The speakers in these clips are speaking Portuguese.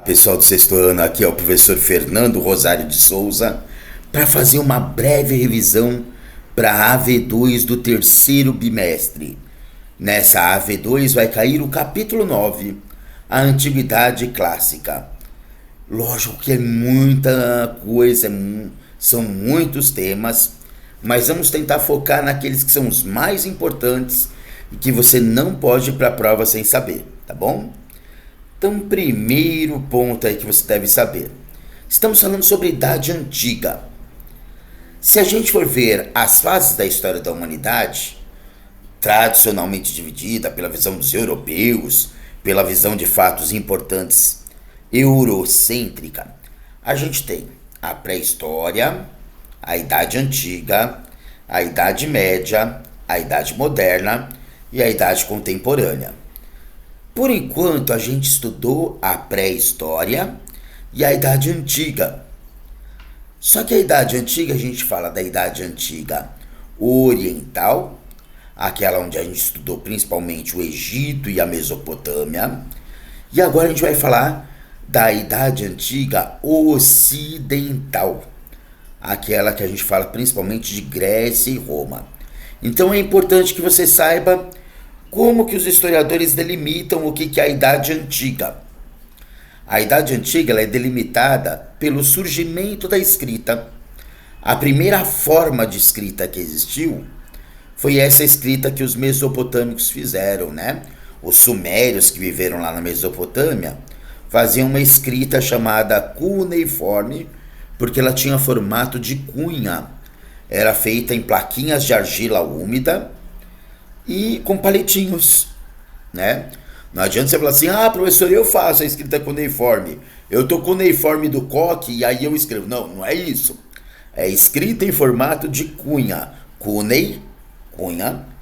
Pessoal do sexto ano, aqui é o professor Fernando Rosário de Souza para fazer uma breve revisão para a AV2 do terceiro bimestre. Nessa AV2 vai cair o capítulo 9, a Antiguidade Clássica. Lógico que é muita coisa, são muitos temas, mas vamos tentar focar naqueles que são os mais importantes e que você não pode ir para a prova sem saber, tá bom? Então, primeiro ponto aí que você deve saber. Estamos falando sobre a Idade Antiga. Se a gente for ver as fases da história da humanidade, tradicionalmente dividida pela visão dos europeus, pela visão de fatos importantes eurocêntrica, a gente tem a pré-história, a Idade Antiga, a Idade Média, a Idade Moderna e a Idade Contemporânea. Por enquanto, a gente estudou a pré-história e a Idade Antiga. Só que a Idade Antiga, a gente fala da Idade Antiga Oriental, aquela onde a gente estudou principalmente o Egito e a Mesopotâmia. E agora a gente vai falar da Idade Antiga Ocidental, aquela que a gente fala principalmente de Grécia e Roma. Então é importante que você saiba como que os historiadores delimitam o que é a Idade Antiga. A Idade Antiga ela é delimitada pelo surgimento da escrita. A primeira forma de escrita que existiu foi essa escrita que os mesopotâmicos fizeram, né? Os sumérios que viveram lá na Mesopotâmia faziam uma escrita chamada cuneiforme, porque ela tinha formato de cunha. Era feita em plaquinhas de argila úmida e com palitinhos, né? Não adianta você falar assim, professor, eu faço a escrita cuneiforme. Eu tô cuneiforme do coque e aí eu escrevo. Não, não é isso. É escrita em formato de cunha. Cunha,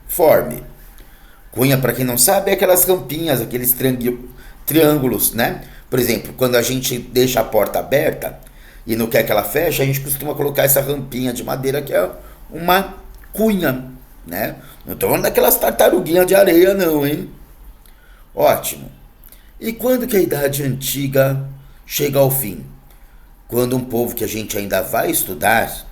forme. Cunha, para quem não sabe, é aquelas rampinhas, aqueles triângulos, né? Por exemplo, quando a gente deixa a porta aberta e não quer que ela feche, a gente costuma colocar essa rampinha de madeira que é uma cunha, né? Não estou falando daquelas tartaruguinhas de areia não, hein? Ótimo. E quando que a Idade Antiga chega ao fim? Quando um povo que a gente ainda vai estudar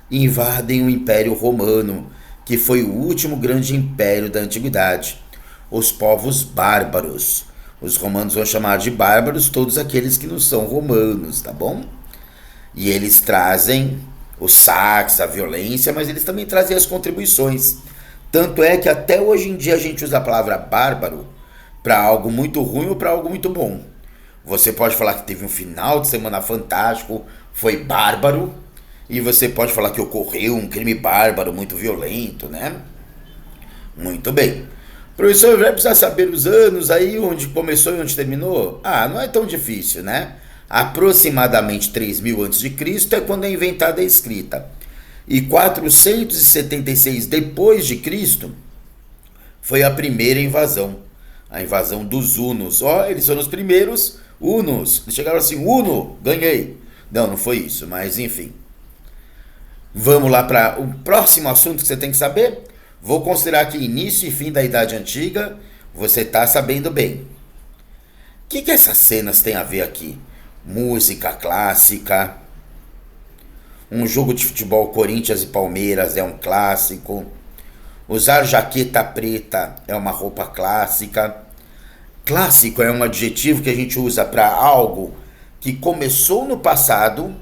invadem o Império Romano, que foi o último grande império da Antiguidade. Os povos bárbaros. Os romanos vão chamar de bárbaros todos aqueles que não são romanos, tá bom? E eles trazem os saques, a violência, mas eles também trazem as contribuições. Tanto é que até hoje em dia a gente usa a palavra bárbaro para algo muito ruim ou para algo muito bom. Você pode falar que teve um final de semana fantástico, foi bárbaro, e você pode falar que ocorreu um crime bárbaro muito violento, né? Muito bem. Professor, vai precisar saber os anos aí, onde começou e onde terminou? Não é tão difícil, né? Aproximadamente 3.000 a.C. é quando é inventada a escrita. E 476 depois de Cristo foi a primeira invasão, a invasão dos hunos. Eles foram os primeiros hunos. Eles chegaram assim, Huno, ganhei. Não foi isso, mas enfim. Vamos lá para o próximo assunto que você tem que saber. Vou considerar aqui início e fim da Idade Antiga. Você está sabendo bem. O que essas cenas têm a ver aqui? Música clássica. Um jogo de futebol Corinthians e Palmeiras é um clássico. Usar jaqueta preta é uma roupa clássica. Clássico é um adjetivo que a gente usa para algo que começou no passado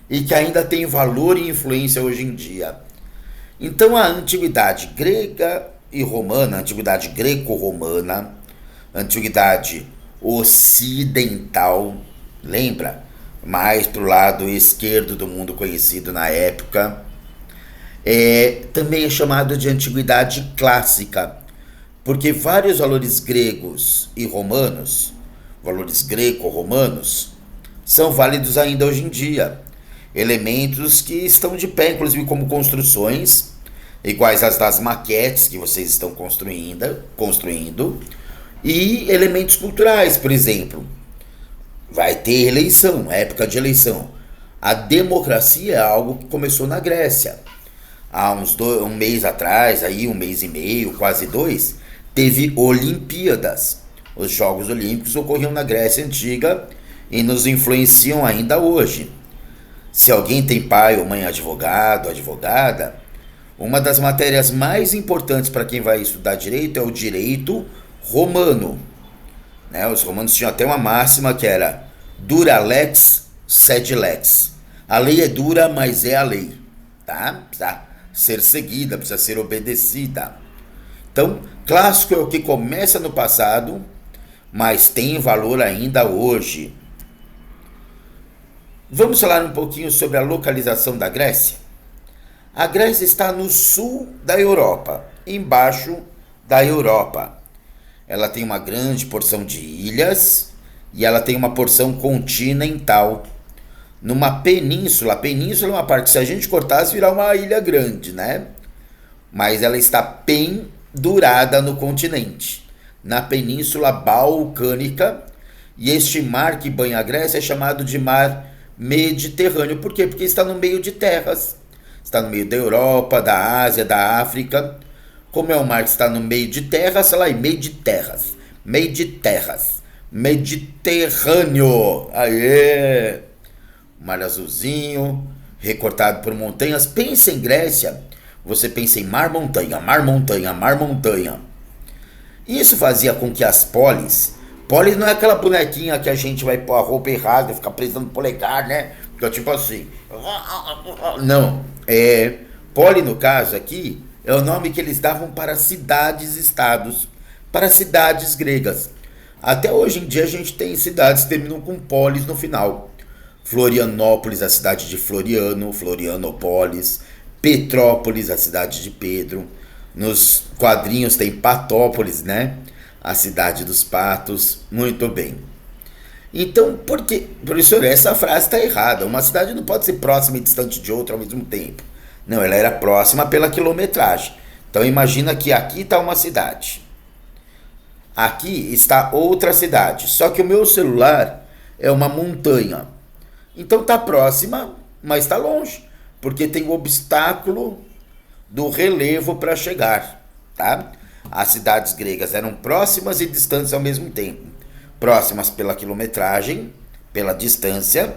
e que ainda tem valor e influência hoje em dia. Então a antiguidade grega e romana, a antiguidade greco-romana, a antiguidade ocidental, lembra? Mais para o lado esquerdo do mundo conhecido na época, também é chamado de antiguidade clássica, porque vários valores gregos e romanos, valores greco-romanos, são válidos ainda hoje em dia. Elementos que estão de pé, inclusive como construções, iguais às das maquetes que vocês estão construindo, e elementos culturais, por exemplo. Vai ter eleição, época de eleição. A democracia é algo que começou na Grécia. Há um mês atrás, um mês e meio, quase 2, teve Olimpíadas. Os Jogos Olímpicos ocorriam na Grécia Antiga e nos influenciam ainda hoje. Se alguém tem pai ou mãe advogado, advogada, uma das matérias mais importantes para quem vai estudar direito é o direito romano. Né? Os romanos tinham até uma máxima que era dura lex, sed lex. A lei é dura, mas é a lei. Tá? Precisa ser seguida, precisa ser obedecida. Então, clássico é o que começa no passado, mas tem valor ainda hoje. Vamos falar um pouquinho sobre a localização da Grécia? A Grécia está no sul da Europa, embaixo da Europa. Ela tem uma grande porção de ilhas e ela tem uma porção continental. Numa península, a península é uma parte que se a gente cortasse virar uma ilha grande, né? Mas ela está pendurada no continente, na Península Balcânica, e este mar que banha a Grécia é chamado de Mar Mediterrâneo. Por quê? Porque está no meio de terras. Está no meio da Europa, da Ásia, da África. Como é um mar que está no meio de terras, sei lá, meio de terras. Meio de terras. Mediterrâneo. Aê! Mar azulzinho, recortado por montanhas. Pensa em Grécia, você pensa em mar, montanha, mar, montanha, mar, montanha. Isso fazia com que as polis não é aquela bonequinha que a gente vai pôr a roupa errada e ficar presa no polegar, né? Que é tipo assim. Não. Poli, no caso aqui, é o nome que eles davam para cidades-estados, para cidades gregas. Até hoje em dia a gente tem cidades que terminam com polis no final. Florianópolis, a cidade de Floriano, Florianópolis. Petrópolis, a cidade de Pedro. Nos quadrinhos tem Patópolis, né? A cidade dos patos. Muito bem. Então, por que, professor, essa frase está errada. Uma cidade não pode ser próxima e distante de outra ao mesmo tempo. Não, ela era próxima pela quilometragem. Então, imagina que aqui está uma cidade. Aqui está outra cidade. Só que o meu celular é uma montanha. Então, está próxima, mas está longe. Porque tem o obstáculo do relevo para chegar, tá? As cidades gregas eram próximas e distantes ao mesmo tempo. Próximas pela quilometragem, pela distância,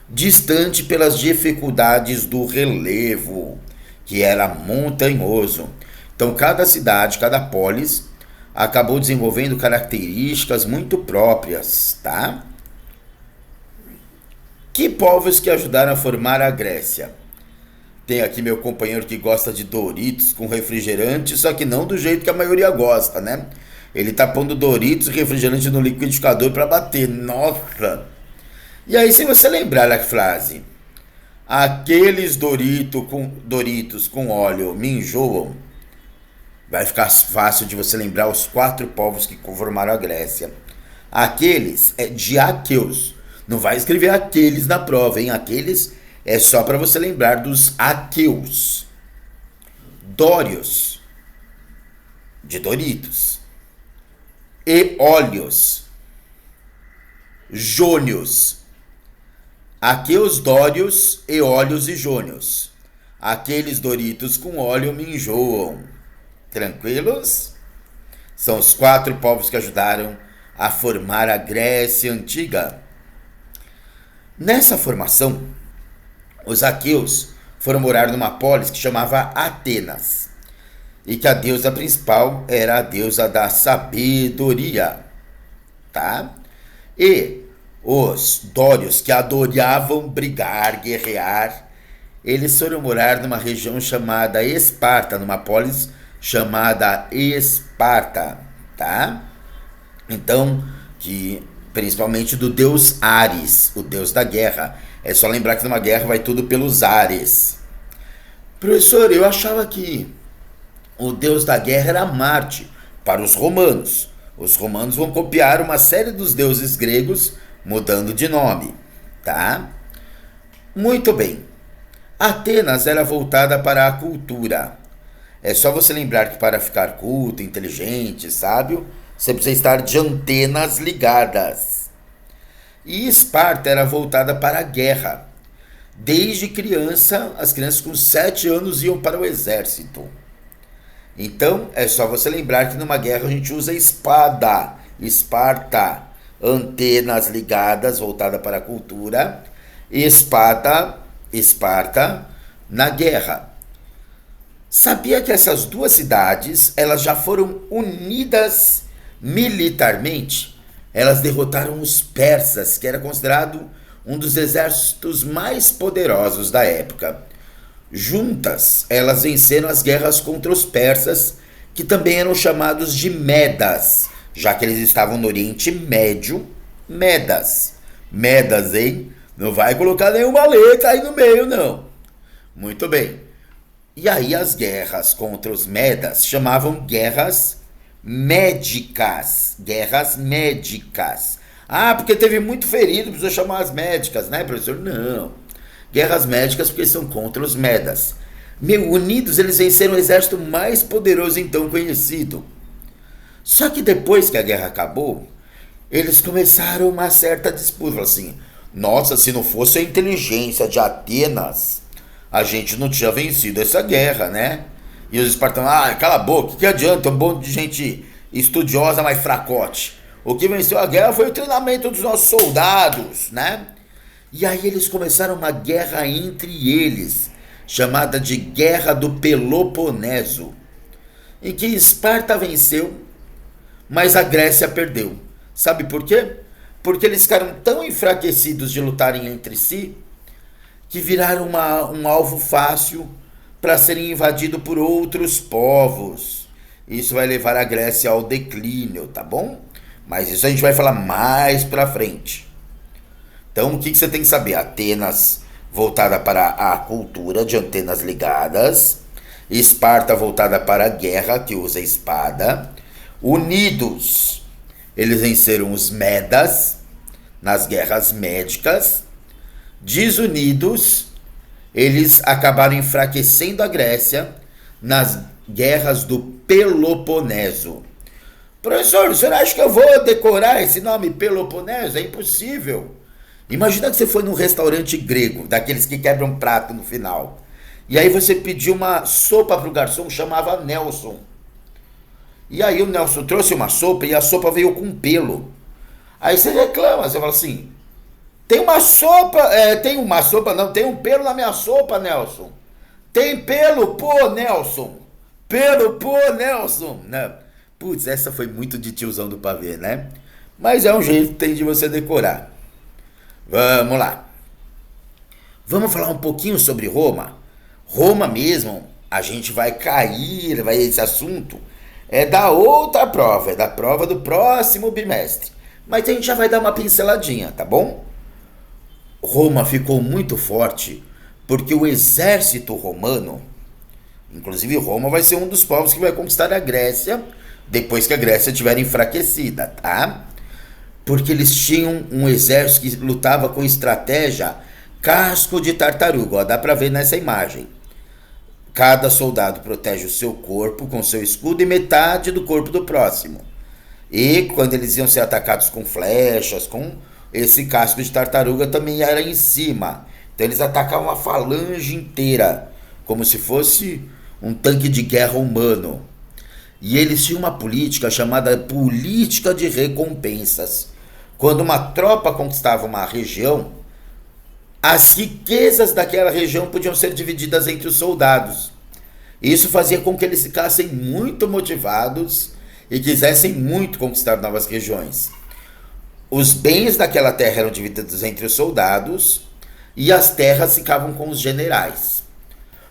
distante pelas dificuldades do relevo, que era montanhoso. Então, cada cidade, cada polis, acabou desenvolvendo características muito próprias, tá? Que povos que ajudaram a formar a Grécia? Tem aqui meu companheiro que gosta de Doritos com refrigerante, só que não do jeito que a maioria gosta, né? Ele tá pondo Doritos e refrigerante no liquidificador para bater. Nossa! E aí, se você lembrar a frase, aqueles Doritos com óleo me enjoam, vai ficar fácil de você lembrar os 4 povos que formaram a Grécia. Aqueles é de aqueus. Não vai escrever aqueles na prova, hein? Aqueles é só para você lembrar dos aqueus. Dórios, de Doritos. Eólios, jônios. Aqueus, dórios, eólios e jônios. Aqueles Doritos com óleo me enjoam. Tranquilos? São os 4 povos que ajudaram a formar a Grécia Antiga. Nessa formação, os aqueus foram morar numa polis que chamava Atenas, e que a deusa principal era a deusa da sabedoria, tá? E os dórios, que adoravam brigar, guerrear, eles foram morar numa região chamada Esparta, numa polis chamada Esparta, tá? Então, que principalmente do deus Ares, o deus da guerra. É só lembrar que numa guerra vai tudo pelos ares. Professor, eu achava que o deus da guerra era Marte, para os romanos. Os romanos vão copiar uma série dos deuses gregos, mudando de nome, tá? Muito bem. Atenas era voltada para a cultura. É só você lembrar que para ficar culto, inteligente, sábio, você precisa estar de antenas ligadas. E Esparta era voltada para a guerra. Desde criança, as crianças com 7 anos iam para o exército. Então, é só você lembrar que numa guerra a gente usa espada Esparta, antenas ligadas, voltada para a cultura. Esparta, na guerra. Sabia que essas duas cidades, elas já foram unidas militarmente? Elas derrotaram os persas, que era considerado um dos exércitos mais poderosos da época. Juntas, elas venceram as guerras contra os persas, que também eram chamados de Medas, já que eles estavam no Oriente Médio. Medas. Medas, hein? Não vai colocar nenhuma letra aí no meio, não. Muito bem. E aí as guerras contra os Medas chamavam guerras médicas. Guerras médicas. Ah, porque teve muito ferido, precisou chamar as médicas, né, professor? Não. Guerras médicas porque são contra os Medas. Unidos, eles venceram o exército mais poderoso então conhecido. Só que depois que a guerra acabou, eles começaram uma certa disputa. Falaram assim, nossa, se não fosse a inteligência de Atenas, a gente não tinha vencido essa guerra, né? E os espartanos, cala a boca, que adianta um monte de gente estudiosa, mas fracote. O que venceu a guerra foi o treinamento dos nossos soldados, né? E aí eles começaram uma guerra entre eles, chamada de Guerra do Peloponeso, em que Esparta venceu, mas a Grécia perdeu. Sabe por quê? Porque eles ficaram tão enfraquecidos de lutarem entre si, que viraram um alvo fácil para serem invadidos por outros povos. Isso vai levar a Grécia ao declínio, tá bom? Mas isso a gente vai falar mais pra frente. Então, o que você tem que saber? Atenas voltada para a cultura, de antenas ligadas. Esparta voltada para a guerra, que usa espada. Unidos, eles venceram os Medas nas guerras médicas. Desunidos, eles acabaram enfraquecendo a Grécia nas guerras do Peloponeso. Professor, o senhor acha que eu vou decorar esse nome Peloponeso? É impossível. Imagina que você foi num restaurante grego, daqueles que quebram prato no final. E aí você pediu uma sopa para o garçom, chamava Nelson. E aí o Nelson trouxe uma sopa e a sopa veio com pelo. Aí você reclama, você fala assim, tem um pelo na minha sopa, Nelson. Tem pelo, pô, Nelson. Pelo, pô, Nelson. Putz, essa foi muito de tiozão do pavê, né? Mas é um jeito que tem de você decorar. Vamos lá. Vamos falar um pouquinho sobre Roma. Roma mesmo, a gente vai cair, esse assunto é da outra prova, é da prova do próximo bimestre. Mas a gente já vai dar uma pinceladinha, tá bom? Roma ficou muito forte porque o exército romano, inclusive Roma vai ser um dos povos que vai conquistar a Grécia depois que a Grécia estiver enfraquecida, tá? Porque eles tinham um exército que lutava com estratégia casco de tartaruga, ó, dá pra ver nessa imagem. Cada soldado protege o seu corpo com seu escudo e metade do corpo do próximo. E quando eles iam ser atacados com flechas, com esse casco de tartaruga também era em cima. Então eles atacavam a falange inteira, como se fosse um tanque de guerra humano. E eles tinham uma política chamada política de recompensas. Quando uma tropa conquistava uma região, as riquezas daquela região podiam ser divididas entre os soldados. Isso fazia com que eles ficassem muito motivados e quisessem muito conquistar novas regiões. Os bens daquela terra eram divididos entre os soldados e as terras ficavam com os generais.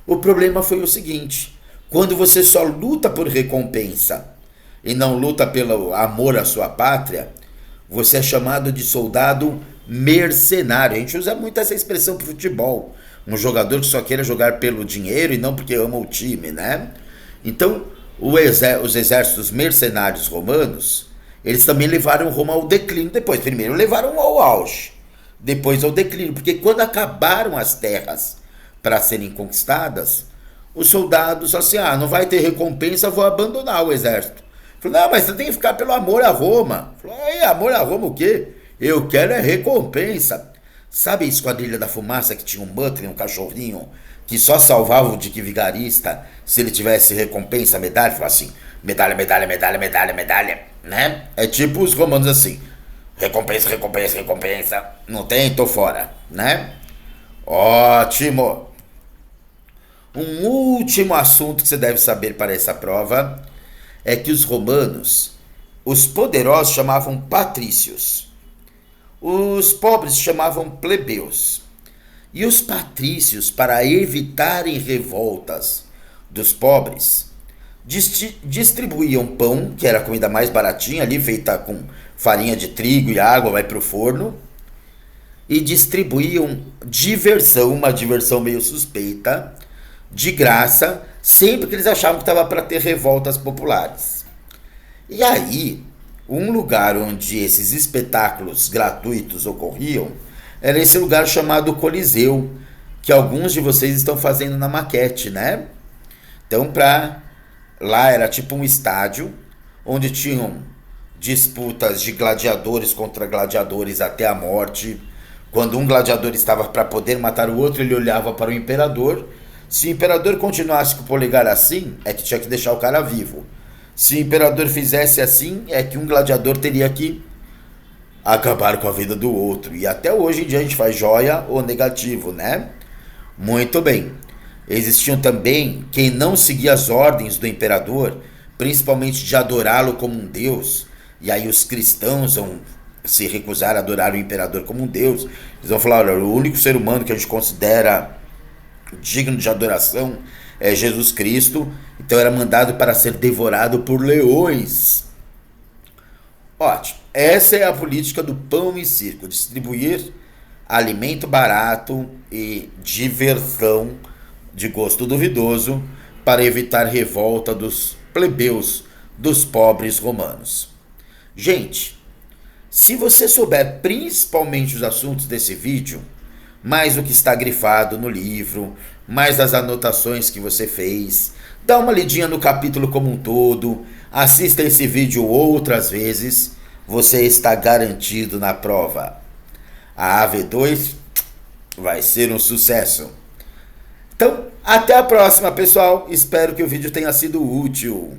O problema foi o seguinte: quando você só luta por recompensa e não luta pelo amor à sua pátria, você é chamado de soldado mercenário. A gente usa muito essa expressão para futebol. Um jogador que só queira jogar pelo dinheiro e não porque ama o time, né? Então, os exércitos mercenários romanos, eles também levaram Roma ao declínio depois. Primeiro levaram ao auge, depois ao declínio. Porque quando acabaram as terras para serem conquistadas, os soldados assim, não vai ter recompensa, vou abandonar o exército. Falou, não, mas você tem que ficar pelo amor a Roma. Falou, amor a Roma o quê? Eu quero é recompensa. Sabe a Esquadrilha da Fumaça que tinha um Butler, um cachorrinho, que só salvava o Dick Vigarista se ele tivesse recompensa, medalha? Falou assim, medalha, medalha, medalha, medalha, medalha. né? É tipo os romanos assim: recompensa, recompensa, recompensa. Não tem? Tô fora, né? Ótimo! Um último assunto que você deve saber para essa prova é que os romanos, os poderosos chamavam patrícios, os pobres chamavam plebeus. E os patrícios, para evitarem revoltas dos pobres, distribuíam pão, que era a comida mais baratinha ali, feita com farinha de trigo e água, vai para o forno, e distribuíam diversão, uma diversão meio suspeita, de graça, sempre que eles achavam que estava para ter revoltas populares. E aí, um lugar onde esses espetáculos gratuitos ocorriam era esse lugar chamado Coliseu, que alguns de vocês estão fazendo na maquete, né? Então, lá era tipo um estádio onde tinham disputas de gladiadores contra gladiadores até a morte. Quando um gladiador estava para poder matar o outro, ele olhava para o imperador. Se o imperador continuasse com o polegar assim, é que tinha que deixar o cara vivo. Se o imperador fizesse assim, é que um gladiador teria que acabar com a vida do outro. E até hoje em dia a gente faz joia ou negativo, né? Muito bem. Existiam também quem não seguia as ordens do imperador, principalmente de adorá-lo como um deus. E aí os cristãos vão se recusar a adorar o imperador como um deus. Eles vão falar: olha, o único ser humano que a gente considera digno de adoração é Jesus Cristo. Então era mandado para ser devorado por leões. Ótimo. Essa é a política do pão e circo: distribuir alimento barato e diversão de gosto duvidoso para evitar revolta dos plebeus, dos pobres romanos. Gente, se você souber principalmente os assuntos desse vídeo, mais o que está grifado no livro, mais as anotações que você fez, dá uma lidinha no capítulo como um todo, assista esse vídeo outras vezes, você está garantido na prova. A AV2 vai ser um sucesso. Então, até a próxima, pessoal. Espero que o vídeo tenha sido útil.